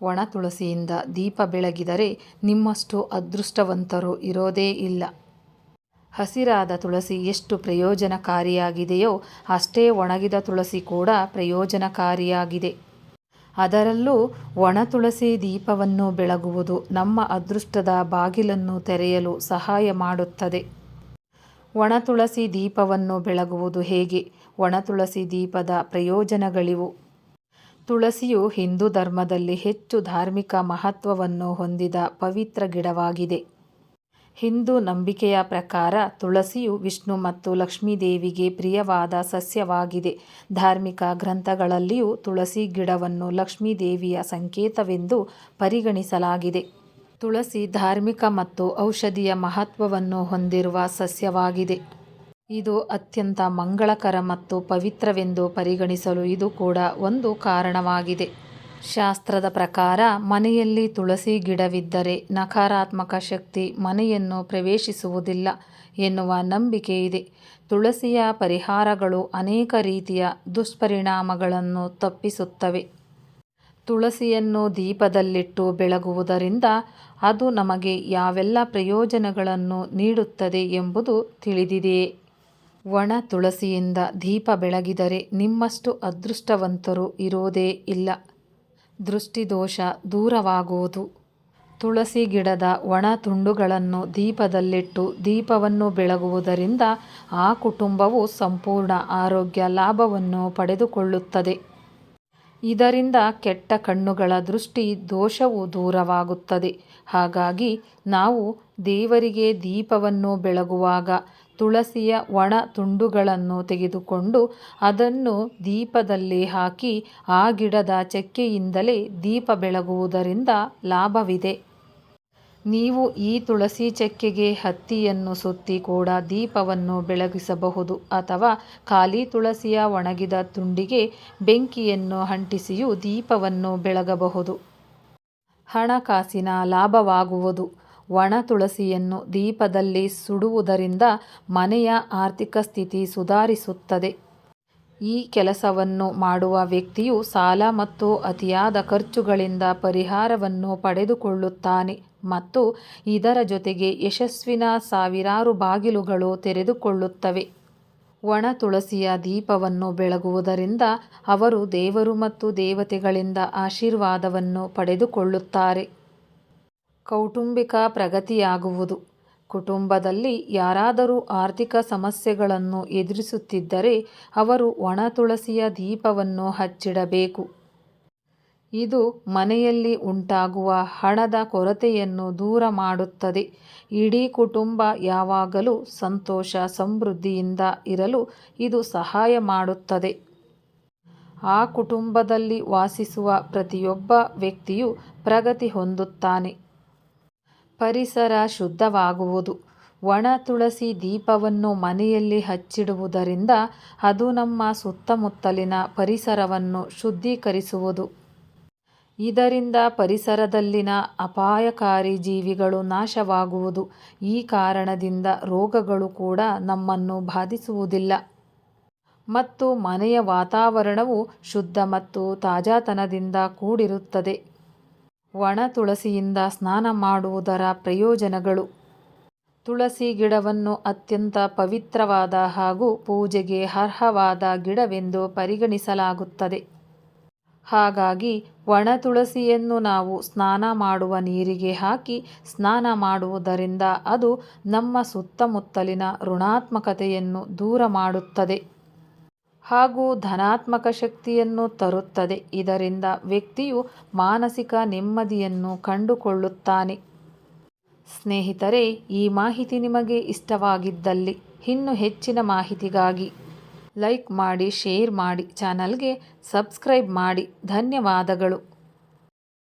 ಒಣ ತುಳಸಿಯಿಂದ ದೀಪ ಬೆಳಗಿದರೆ ನಿಮ್ಮಷ್ಟು ಅದೃಷ್ಟವಂತರು ಇರೋದೇ ಇಲ್ಲ. ಹಸಿರಾದ ತುಳಸಿ ಎಷ್ಟು ಪ್ರಯೋಜನಕಾರಿಯಾಗಿದೆಯೋ ಅಷ್ಟೇ ಒಣಗಿದ ತುಳಸಿ ಕೂಡ ಪ್ರಯೋಜನಕಾರಿಯಾಗಿದೆ. ಅದರಲ್ಲೂ ಒಣ ತುಳಸಿ ದೀಪವನ್ನು ಬೆಳಗುವುದು ನಮ್ಮ ಅದೃಷ್ಟದ ಬಾಗಿಲನ್ನು ತೆರೆಯಲು ಸಹಾಯ ಮಾಡುತ್ತದೆ. ಒಣ ತುಳಸಿ ದೀಪವನ್ನು ಬೆಳಗುವುದು ಹೇಗೆ? ಒಣ ತುಳಸಿ ದೀಪದ ಪ್ರಯೋಜನಗಳಿವು. ತುಳಸಿಯು ಹಿಂದೂ ಧರ್ಮದಲ್ಲಿ ಹೆಚ್ಚು ಧಾರ್ಮಿಕ ಮಹತ್ವವನ್ನು ಹೊಂದಿದ ಪವಿತ್ರ ಗಿಡವಾಗಿದೆ. ಹಿಂದೂ ನಂಬಿಕೆಯ ಪ್ರಕಾರ ತುಳಸಿಯು ವಿಷ್ಣು ಮತ್ತು ಲಕ್ಷ್ಮೀದೇವಿಗೆ ಪ್ರಿಯವಾದ ಸಸ್ಯವಾಗಿದೆ. ಧಾರ್ಮಿಕ ಗ್ರಂಥಗಳಲ್ಲಿಯೂ ತುಳಸಿ ಗಿಡವನ್ನು ಲಕ್ಷ್ಮೀದೇವಿಯ ಸಂಕೇತವೆಂದು ಪರಿಗಣಿಸಲಾಗಿದೆ. ತುಳಸಿ ಧಾರ್ಮಿಕ ಮತ್ತು ಔಷಧೀಯ ಮಹತ್ವವನ್ನು ಹೊಂದಿರುವ ಸಸ್ಯವಾಗಿದೆ. ಇದು ಅತ್ಯಂತ ಮಂಗಳಕರ ಮತ್ತು ಪವಿತ್ರವೆಂದು ಪರಿಗಣಿಸಲು ಇದು ಕೂಡ ಒಂದು ಕಾರಣವಾಗಿದೆ. ಶಾಸ್ತ್ರದ ಪ್ರಕಾರ ಮನೆಯಲ್ಲಿ ತುಳಸಿ ಗಿಡವಿದ್ದರೆ ನಕಾರಾತ್ಮಕ ಶಕ್ತಿ ಮನೆಯನ್ನು ಪ್ರವೇಶಿಸುವುದಿಲ್ಲ ಎನ್ನುವ ನಂಬಿಕೆ ಇದೆ. ತುಳಸಿಯ ಪರಿಹಾರಗಳು ಅನೇಕ ರೀತಿಯ ದುಷ್ಪರಿಣಾಮಗಳನ್ನು ತಪ್ಪಿಸುತ್ತವೆ. ತುಳಸಿಯನ್ನು ದೀಪದಲ್ಲಿಟ್ಟು ಬೆಳಗುವುದರಿಂದ ಅದು ನಮಗೆ ಯಾವೆಲ್ಲ ಪ್ರಯೋಜನಗಳನ್ನು ನೀಡುತ್ತದೆ ಎಂಬುದು ತಿಳಿದಿದೆಯೇ? ಒಣ ತುಳಸಿಯಿಂದ ದೀಪ ಬೆಳಗಿದರೆ ನಿಮ್ಮಷ್ಟು ಅದೃಷ್ಟವಂತರು ಇರೋದೇ ಇಲ್ಲ. ದೃಷ್ಟಿದೋಷ ದೂರವಾಗುವುದು. ತುಳಸಿ ಗಿಡದ ಒಣ ತುಂಡುಗಳನ್ನು ದೀಪದಲ್ಲಿಟ್ಟು ದೀಪವನ್ನು ಬೆಳಗುವುದರಿಂದ ಆ ಕುಟುಂಬವು ಸಂಪೂರ್ಣ ಆರೋಗ್ಯ ಲಾಭವನ್ನು ಪಡೆದುಕೊಳ್ಳುತ್ತದೆ. ಇದರಿಂದ ಕೆಟ್ಟ ಕಣ್ಣುಗಳ ದೃಷ್ಟಿ ದೋಷವು ದೂರವಾಗುತ್ತದೆ. ಹಾಗಾಗಿ ನಾವು ದೇವರಿಗೆ ದೀಪವನ್ನು ಬೆಳಗುವಾಗ ತುಳಸಿಯ ಒಣ ತುಂಡುಗಳನ್ನು ತೆಗೆದುಕೊಂಡು ಅದನ್ನು ದೀಪದಲ್ಲಿ ಹಾಕಿ ಆ ಗಿಡದ ಚಕ್ಕೆಯಿಂದಲೇ ದೀಪ ಬೆಳಗುವುದರಿಂದ ಲಾಭವಿದೆ. ನೀವು ಈ ತುಳಸಿ ಚಕ್ಕೆಗೆ ಹತ್ತಿಯನ್ನು ಸುತ್ತಿ ಕೂಡ ದೀಪವನ್ನು ಬೆಳಗಿಸಬಹುದು ಅಥವಾ ಖಾಲಿ ತುಳಸಿಯ ಒಣಗಿದ ತುಂಡಿಗೆ ಬೆಂಕಿಯನ್ನು ಅಂಟಿಸಿಯೂ ದೀಪವನ್ನು ಬೆಳಗಬಹುದು. ಹಣಕಾಸಿನ ಲಾಭವಾಗುವುದು. ಒಣ ತುಳಸಿಯನ್ನು ದೀಪದಲ್ಲಿ ಸುಡುವುದರಿಂದ ಮನೆಯ ಆರ್ಥಿಕ ಸ್ಥಿತಿ ಸುಧಾರಿಸುತ್ತದೆ. ಈ ಕೆಲಸವನ್ನು ಮಾಡುವ ವ್ಯಕ್ತಿಯು ಸಾಲ ಮತ್ತು ಅತಿಯಾದ ಖರ್ಚುಗಳಿಂದ ಪರಿಹಾರವನ್ನು ಪಡೆದುಕೊಳ್ಳುತ್ತಾನೆ ಮತ್ತು ಇದರ ಜೊತೆಗೆ ಯಶಸ್ಸಿನ ಸಾವಿರಾರು ಬಾಗಿಲುಗಳು ತೆರೆದುಕೊಳ್ಳುತ್ತವೆ. ಒಣ ತುಳಸಿಯ ದೀಪವನ್ನು ಬೆಳಗುವುದರಿಂದ ಅವರು ದೇವರು ಮತ್ತು ದೇವತೆಗಳಿಂದ ಆಶೀರ್ವಾದವನ್ನು ಪಡೆದುಕೊಳ್ಳುತ್ತಾರೆ. ಕೌಟುಂಬಿಕ ಪ್ರಗತಿಯಾಗುವುದು. ಕುಟುಂಬದಲ್ಲಿ ಯಾರಾದರೂ ಆರ್ಥಿಕ ಸಮಸ್ಯೆಗಳನ್ನು ಎದುರಿಸುತ್ತಿದ್ದರೆ ಅವರು ಒಣ ತುಳಸಿಯ ದೀಪವನ್ನು ಹಚ್ಚಿಡಬೇಕು. ಇದು ಮನೆಯಲ್ಲಿ ಉಂಟಾಗುವ ಹಣದ ಕೊರತೆಯನ್ನು ದೂರ ಮಾಡುತ್ತದೆ. ಇಡೀ ಕುಟುಂಬ ಯಾವಾಗಲೂ ಸಂತೋಷ ಸಮೃದ್ಧಿಯಿಂದ ಇರಲು ಇದು ಸಹಾಯ ಮಾಡುತ್ತದೆ. ಆ ಕುಟುಂಬದಲ್ಲಿ ವಾಸಿಸುವ ಪ್ರತಿಯೊಬ್ಬ ವ್ಯಕ್ತಿಯೂ ಪ್ರಗತಿ ಹೊಂದುತ್ತಾನೆ. ಪರಿಸರ ಶುದ್ಧವಾಗುವುದು. ಒಣ ತುಳಸಿ ದೀಪವನ್ನು ಮನೆಯಲ್ಲಿ ಹಚ್ಚಿಡುವುದರಿಂದ ಅದು ನಮ್ಮ ಸುತ್ತಮುತ್ತಲಿನ ಪರಿಸರವನ್ನು ಶುದ್ಧೀಕರಿಸುವುದು. ಇದರಿಂದ ಪರಿಸರದಲ್ಲಿನ ಅಪಾಯಕಾರಿ ಜೀವಿಗಳು ನಾಶವಾಗುವುದು. ಈ ಕಾರಣದಿಂದ ರೋಗಗಳು ಕೂಡ ನಮ್ಮನ್ನು ಬಾಧಿಸುವುದಿಲ್ಲ ಮತ್ತು ಮನೆಯ ವಾತಾವರಣವು ಶುದ್ಧ ಮತ್ತು ತಾಜಾತನದಿಂದ ಕೂಡಿರುತ್ತದೆ. ಒಣ ತುಳಸಿಯಿಂದ ಸ್ನಾನ ಮಾಡುವುದರ ಪ್ರಯೋಜನಗಳು. ತುಳಸಿ ಗಿಡವನ್ನು ಅತ್ಯಂತ ಪವಿತ್ರವಾದ ಹಾಗೂ ಪೂಜೆಗೆ ಅರ್ಹವಾದ ಗಿಡವೆಂದು ಪರಿಗಣಿಸಲಾಗುತ್ತದೆ. ಹಾಗಾಗಿ ಒಣ ತುಳಸಿಯನ್ನು ನಾವು ಸ್ನಾನ ಮಾಡುವ ನೀರಿಗೆ ಹಾಕಿ ಸ್ನಾನ ಮಾಡುವುದರಿಂದ ಅದು ನಮ್ಮ ಸುತ್ತಮುತ್ತಲಿನ ಋಣಾತ್ಮಕತೆಯನ್ನು ದೂರ ಮಾಡುತ್ತದೆ ಹಾಗೂ ಧನಾತ್ಮಕ ಶಕ್ತಿಯನ್ನು ತರುತ್ತದೆ. ಇದರಿಂದ ವ್ಯಕ್ತಿಯು ಮಾನಸಿಕ ನೆಮ್ಮದಿಯನ್ನು ಕಂಡುಕೊಳ್ಳುತ್ತಾನೆ. ಸ್ನೇಹಿತರೆ, ಈ ಮಾಹಿತಿ ನಿಮಗೆ ಇಷ್ಟವಾಗಿದ್ದಲ್ಲಿ ಇನ್ನೂ ಹೆಚ್ಚಿನ ಮಾಹಿತಿಗಾಗಿ ಲೈಕ್ ಮಾಡಿ, ಶೇರ್ ಮಾಡಿ, ಚಾನಲ್ಗೆ ಸಬ್ಸ್ಕ್ರೈಬ್ ಮಾಡಿ. ಧನ್ಯವಾದಗಳು.